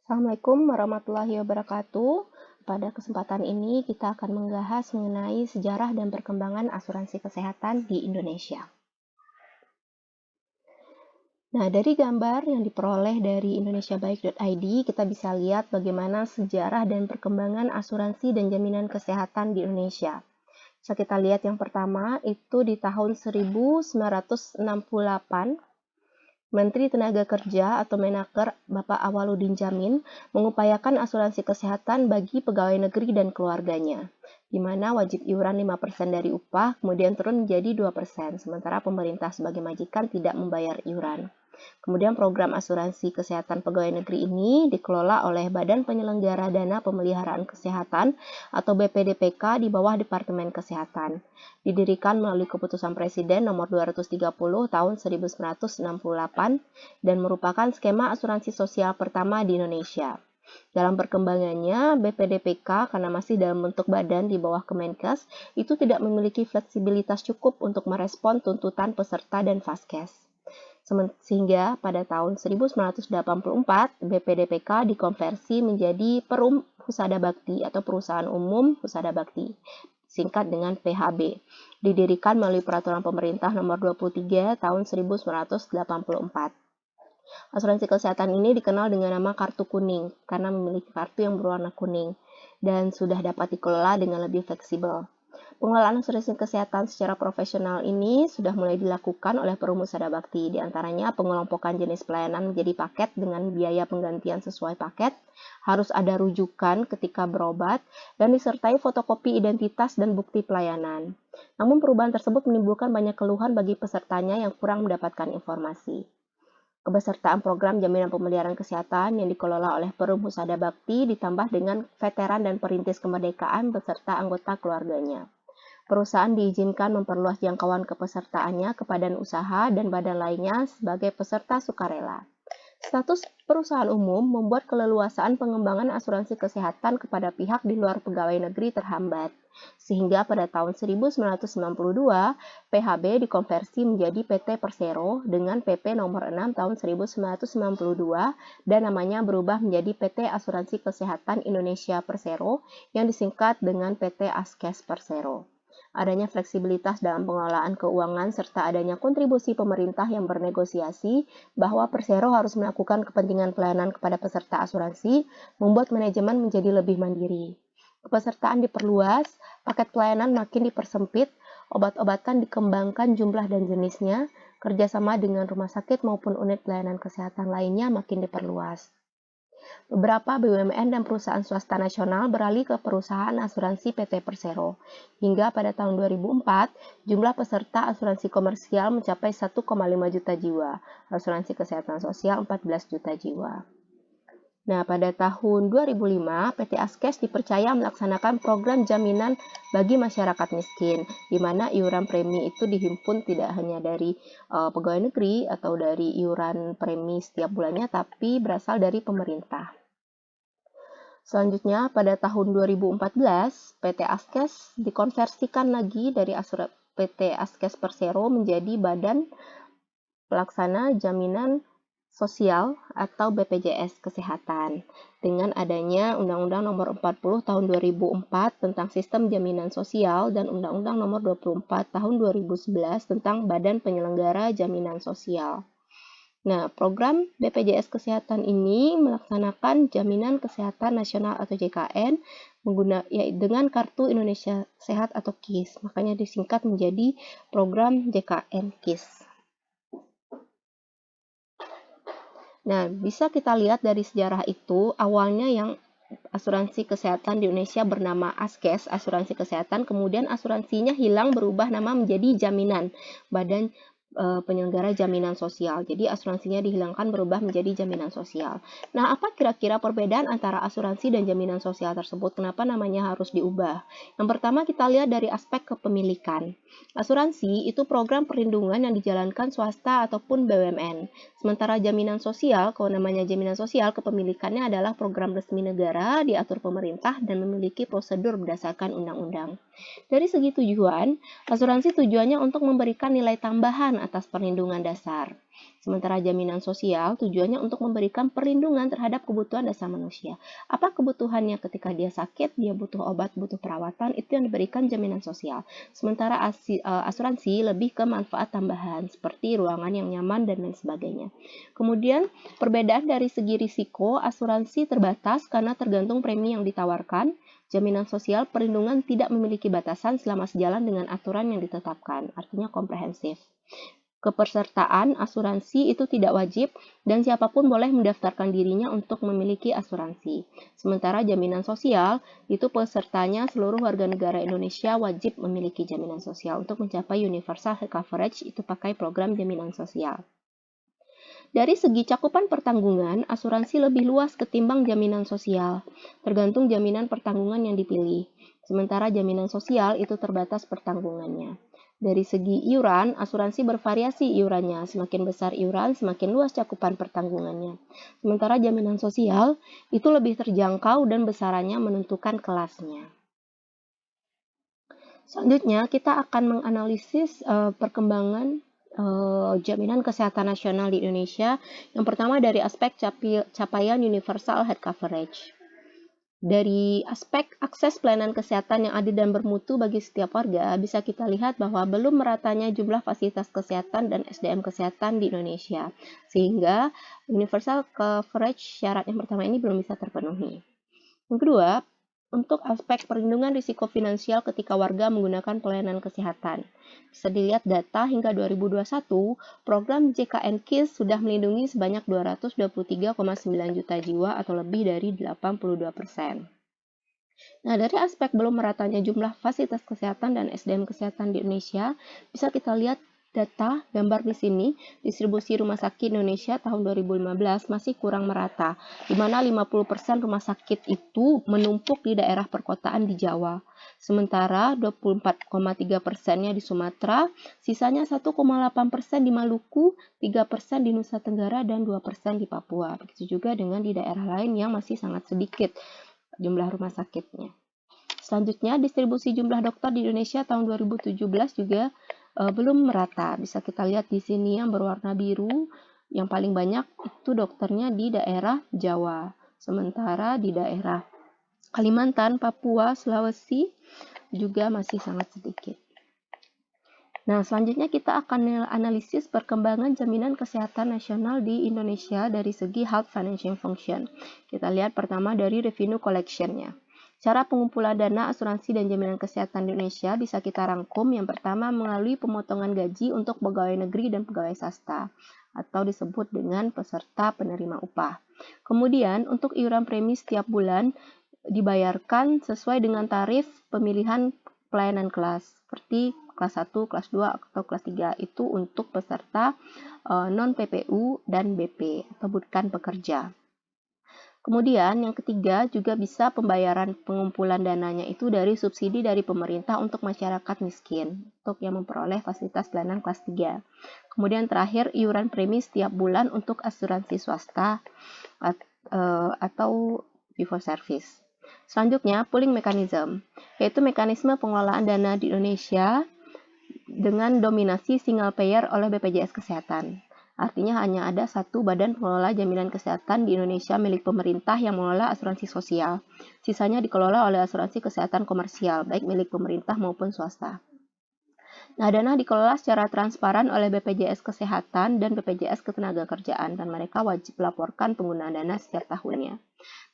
Assalamualaikum warahmatullahi wabarakatuh. Pada kesempatan ini kita akan membahas mengenai sejarah dan perkembangan asuransi kesehatan di Indonesia. Nah, dari gambar yang diperoleh dari indonesiabaik.id, kita bisa lihat bagaimana sejarah dan perkembangan asuransi dan jaminan kesehatan di Indonesia. Bisa kita lihat yang pertama, itu di tahun 1968, Menteri Tenaga Kerja atau Menaker Bapak Awaludin Jamin mengupayakan asuransi kesehatan bagi pegawai negeri dan keluarganya, di mana wajib iuran 5% dari upah kemudian turun menjadi 2%, sementara pemerintah sebagai majikan tidak membayar iuran. Kemudian program asuransi kesehatan pegawai negeri ini dikelola oleh Badan Penyelenggara Dana Pemeliharaan Kesehatan atau BPDPK di bawah Departemen Kesehatan. Didirikan melalui keputusan Presiden nomor 230 tahun 1968 dan merupakan skema asuransi sosial pertama di Indonesia. Dalam perkembangannya, BPDPK karena masih dalam bentuk badan di bawah Kemenkes, itu tidak memiliki fleksibilitas cukup untuk merespon tuntutan peserta dan vaskes. Sehingga pada tahun 1984, BPDPK dikonversi menjadi Perum Husada Bakti atau Perusahaan Umum Husada Bakti, singkat dengan PHB. Didirikan melalui Peraturan Pemerintah Nomor 23 Tahun 1984. Asuransi kesehatan ini dikenal dengan nama kartu kuning karena memiliki kartu yang berwarna kuning dan sudah dapat dikelola dengan lebih fleksibel. Pengelolaan asuransi kesehatan secara profesional ini sudah mulai dilakukan oleh Perum Husada Bakti, di antaranya pengelompokan jenis pelayanan menjadi paket dengan biaya penggantian sesuai paket, harus ada rujukan ketika berobat, dan disertai fotokopi identitas dan bukti pelayanan. Namun perubahan tersebut menimbulkan banyak keluhan bagi pesertanya yang kurang mendapatkan informasi. Kepesertaan program jaminan pemeliharaan kesehatan yang dikelola oleh Perum Husada Bakti ditambah dengan veteran dan perintis kemerdekaan beserta anggota keluarganya. Perusahaan diizinkan memperluas jangkauan kepesertaannya ke badan usaha dan badan lainnya sebagai peserta sukarela. Status perusahaan umum membuat keleluasaan pengembangan asuransi kesehatan kepada pihak di luar pegawai negeri terhambat. Sehingga pada tahun 1992, PHB dikonversi menjadi PT Persero dengan PP nomor 6 tahun 1992 dan namanya berubah menjadi PT Asuransi Kesehatan Indonesia Persero yang disingkat dengan PT Askes Persero. Adanya fleksibilitas dalam pengelolaan keuangan serta adanya kontribusi pemerintah yang bernegosiasi bahwa Persero harus melakukan kepentingan pelayanan kepada peserta asuransi membuat manajemen menjadi lebih mandiri. Kepesertaan diperluas, paket pelayanan makin dipersempit, obat-obatan dikembangkan jumlah dan jenisnya, kerjasama dengan rumah sakit maupun unit pelayanan kesehatan lainnya makin diperluas. Beberapa BUMN dan perusahaan swasta nasional beralih ke perusahaan asuransi PT Persero. Hingga pada tahun 2004, jumlah peserta asuransi komersial mencapai 1,5 juta jiwa, asuransi kesehatan sosial 14 juta jiwa. Nah, pada tahun 2005, PT Askes dipercaya melaksanakan program jaminan bagi masyarakat miskin, di mana iuran premi itu dihimpun tidak hanya dari pegawai negeri atau dari iuran premi setiap bulannya, tapi berasal dari pemerintah. Selanjutnya, pada tahun 2014, PT Askes dikonversikan lagi dari PT Askes Persero menjadi Badan Pelaksana Jaminan Sosial atau BPJS Kesehatan dengan adanya Undang-Undang Nomor 40 Tahun 2004 tentang Sistem Jaminan Sosial dan Undang-Undang Nomor 24 Tahun 2011 tentang Badan Penyelenggara Jaminan Sosial. Nah, program BPJS Kesehatan ini melaksanakan Jaminan Kesehatan Nasional atau JKN dengan Kartu Indonesia Sehat atau KIS, makanya disingkat menjadi program JKN KIS. Nah, bisa kita lihat dari sejarah itu, awalnya yang asuransi kesehatan di Indonesia bernama Askes, asuransi kesehatan, kemudian asuransinya hilang berubah nama menjadi jaminan, Badan Penyelenggara Jaminan Sosial. Jadi asuransinya dihilangkan berubah menjadi jaminan sosial. Nah, apa kira-kira perbedaan antara asuransi dan jaminan sosial tersebut? Kenapa namanya harus diubah? Yang pertama kita lihat dari aspek kepemilikan. Asuransi itu program perlindungan yang dijalankan swasta ataupun BUMN. Sementara jaminan sosial, kalau namanya jaminan sosial, kepemilikannya adalah program resmi negara, diatur pemerintah, dan memiliki prosedur berdasarkan undang-undang. Dari segi tujuan, asuransi tujuannya untuk memberikan nilai tambahan atas perlindungan dasar. Sementara jaminan sosial tujuannya untuk memberikan perlindungan terhadap kebutuhan dasar manusia. Apa kebutuhannya ketika dia sakit, dia butuh obat, butuh perawatan, itu yang diberikan jaminan sosial. Sementara asuransi lebih ke manfaat tambahan seperti ruangan yang nyaman dan lain sebagainya. Kemudian perbedaan dari segi risiko, asuransi terbatas karena tergantung premi yang ditawarkan. Jaminan sosial perlindungan tidak memiliki batasan selama sejalan dengan aturan yang ditetapkan, artinya komprehensif. Kepesertaan asuransi itu tidak wajib dan siapapun boleh mendaftarkan dirinya untuk memiliki asuransi. Sementara jaminan sosial itu pesertanya seluruh warga negara Indonesia wajib memiliki jaminan sosial. Untuk mencapai universal health coverage itu pakai program jaminan sosial. Dari segi cakupan pertanggungan, asuransi lebih luas ketimbang jaminan sosial, tergantung jaminan pertanggungan yang dipilih. Sementara jaminan sosial itu terbatas pertanggungannya. Dari segi iuran, asuransi bervariasi iurannya. Semakin besar iuran, semakin luas cakupan pertanggungannya. Sementara jaminan sosial itu lebih terjangkau dan besarannya menentukan kelasnya. Selanjutnya, kita akan menganalisis perkembangan jaminan kesehatan nasional di Indonesia. Yang pertama dari aspek capaian universal health coverage. Dari aspek akses pelayanan kesehatan yang adil dan bermutu bagi setiap warga, bisa kita lihat bahwa belum meratanya jumlah fasilitas kesehatan dan SDM kesehatan di Indonesia. Sehingga universal coverage syarat yang pertama ini belum bisa terpenuhi. Yang kedua, untuk aspek perlindungan risiko finansial ketika warga menggunakan pelayanan kesehatan. Bisa dilihat data hingga 2021, program JKN KIS sudah melindungi sebanyak 223,9 juta jiwa atau lebih dari 82%. Nah, dari aspek belum meratanya jumlah fasilitas kesehatan dan SDM kesehatan di Indonesia, bisa kita lihat data gambar di sini, distribusi rumah sakit Indonesia tahun 2015 masih kurang merata, di mana 50% rumah sakit itu menumpuk di daerah perkotaan di Jawa. Sementara 24,3%-nya di Sumatera, sisanya 1,8% di Maluku, 3% di Nusa Tenggara, dan 2% di Papua. Begitu juga dengan di daerah lain yang masih sangat sedikit jumlah rumah sakitnya. Selanjutnya, distribusi jumlah dokter di Indonesia tahun 2017 juga belum merata. Bisa kita lihat di sini yang berwarna biru, yang paling banyak itu dokternya di daerah Jawa. Sementara di daerah Kalimantan, Papua, Sulawesi juga masih sangat sedikit. Nah, selanjutnya kita akan analisis perkembangan jaminan kesehatan nasional di Indonesia dari segi health financial function. Kita lihat pertama dari revenue collection-nya. Cara pengumpulan dana asuransi dan jaminan kesehatan di Indonesia bisa kita rangkum. Yang pertama melalui pemotongan gaji untuk pegawai negeri dan pegawai swasta atau disebut dengan peserta penerima upah. Kemudian untuk iuran premi setiap bulan dibayarkan sesuai dengan tarif pemilihan pelayanan kelas seperti kelas 1, kelas 2, atau kelas 3 itu untuk peserta non-PPU dan BP atau bukan pekerja. Kemudian yang ketiga juga bisa pembayaran pengumpulan dananya itu dari subsidi dari pemerintah untuk masyarakat miskin untuk yang memperoleh fasilitas pelayanan kelas 3. Kemudian terakhir iuran premi setiap bulan untuk asuransi swasta atau fee for service. Selanjutnya pooling mechanism, yaitu mekanisme pengelolaan dana di Indonesia dengan dominasi single payer oleh BPJS Kesehatan. Artinya hanya ada satu badan pengelola jaminan kesehatan di Indonesia milik pemerintah yang mengelola asuransi sosial. Sisanya dikelola oleh asuransi kesehatan komersial, baik milik pemerintah maupun swasta. Nah, dana dikelola secara transparan oleh BPJS Kesehatan dan BPJS Ketenagakerjaan, dan mereka wajib melaporkan penggunaan dana setiap tahunnya.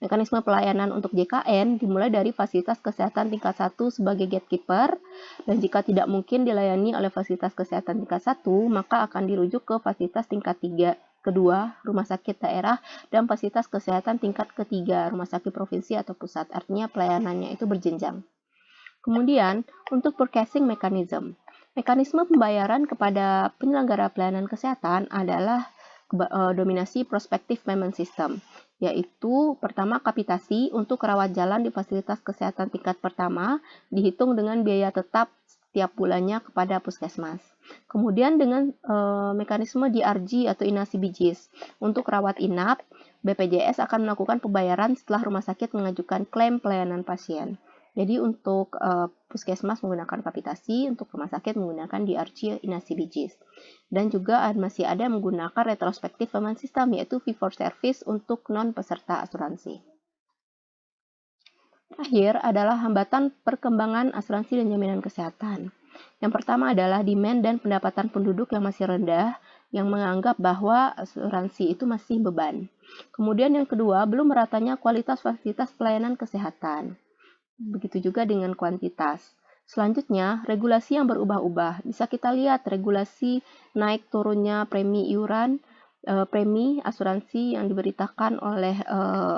Mekanisme pelayanan untuk JKN dimulai dari fasilitas kesehatan tingkat 1 sebagai gatekeeper, dan jika tidak mungkin dilayani oleh fasilitas kesehatan tingkat 1, maka akan dirujuk ke fasilitas tingkat 3, kedua, rumah sakit daerah, dan fasilitas kesehatan tingkat ketiga, rumah sakit provinsi atau pusat. Artinya pelayanannya itu berjenjang. Kemudian, untuk purchasing mechanism. Mekanisme pembayaran kepada penyelenggara pelayanan kesehatan adalah dominasi prospective payment system, yaitu pertama kapitasi untuk rawat jalan di fasilitas kesehatan tingkat pertama dihitung dengan biaya tetap setiap bulannya kepada puskesmas. Kemudian dengan mekanisme DRG atau inasi bijis untuk rawat inap, BPJS akan melakukan pembayaran setelah rumah sakit mengajukan klaim pelayanan pasien. Jadi untuk puskesmas menggunakan kapitasi, untuk rumah sakit menggunakan DRG inasi bijis. Dan juga masih ada menggunakan retrospektif payment system, yaitu fee for service untuk non-peserta asuransi. Terakhir adalah hambatan perkembangan asuransi dan jaminan kesehatan. Yang pertama adalah demand dan pendapatan penduduk yang masih rendah, yang menganggap bahwa asuransi itu masih beban. Kemudian yang kedua, belum meratanya kualitas fasilitas pelayanan kesehatan. Begitu juga dengan kuantitas. Selanjutnya, regulasi yang berubah-ubah. Bisa kita lihat regulasi naik turunnya premi iuran, premi asuransi yang diberitakan oleh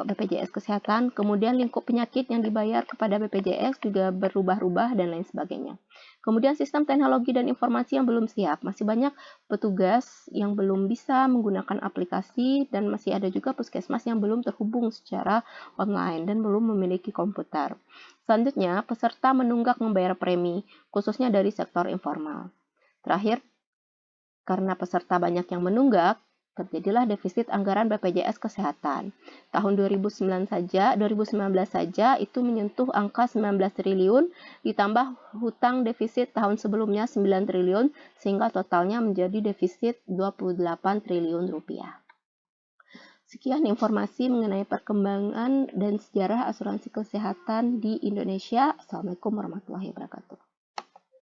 BPJS Kesehatan, kemudian lingkup penyakit yang dibayar kepada BPJS juga berubah-ubah dan lain sebagainya. Kemudian sistem teknologi dan informasi yang belum siap. Masih banyak petugas yang belum bisa menggunakan aplikasi dan masih ada juga puskesmas yang belum terhubung secara online dan belum memiliki komputer. Selanjutnya, peserta menunggak membayar premi, khususnya dari sektor informal. Terakhir, karena peserta banyak yang menunggak, terjadilah defisit anggaran BPJS Kesehatan. Tahun 2019 saja itu menyentuh angka 19 triliun, ditambah hutang defisit tahun sebelumnya 9 triliun, sehingga totalnya menjadi defisit 28 triliun rupiah. Sekian informasi mengenai perkembangan dan sejarah asuransi kesehatan di Indonesia. Assalamualaikum warahmatullahi wabarakatuh.